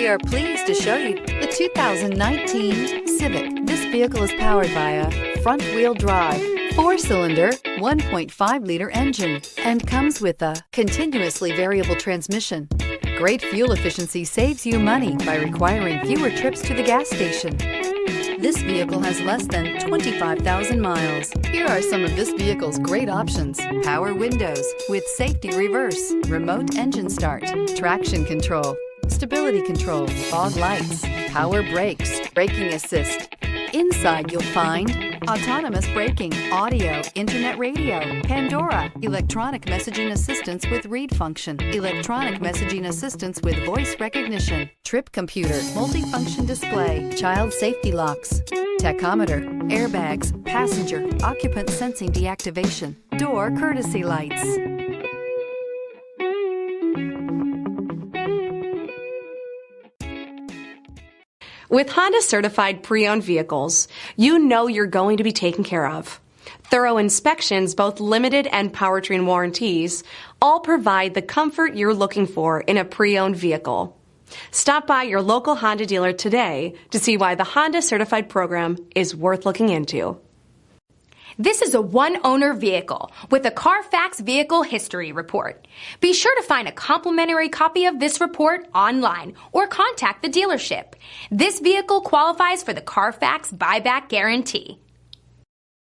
We are pleased to show you the 2019 Civic. This vehicle is powered by a front-wheel drive, 4-cylinder, 1.5-liter engine, and comes with a continuously variable transmission. Great fuel efficiency saves you money by requiring fewer trips to the gas station. This vehicle has less than 25,000 miles. Here are some of this vehicle's great options: power windows with safety reverse, remote engine start, traction control, stability control, fog lights, power brakes, braking assist. Inside you'll find autonomous braking, audio, internet radio, Pandora, electronic messaging assistance with read function, electronic messaging assistance with voice recognition, trip computer, multifunction display, child safety locks, tachometer, airbags, passenger, occupant sensing deactivation, door courtesy lights. With Honda certified pre-owned vehicles, you know you're going to be taken care of. Thorough inspections, both limited and powertrain warranties, all provide the comfort you're looking for in a pre-owned vehicle. Stop by your local Honda dealer today to see why the Honda certified program is worth looking into. This is a one-owner vehicle with a Carfax Vehicle History Report. Be sure to find a complimentary copy of this report online or contact the dealership. This vehicle qualifies for the Carfax Buyback Guarantee.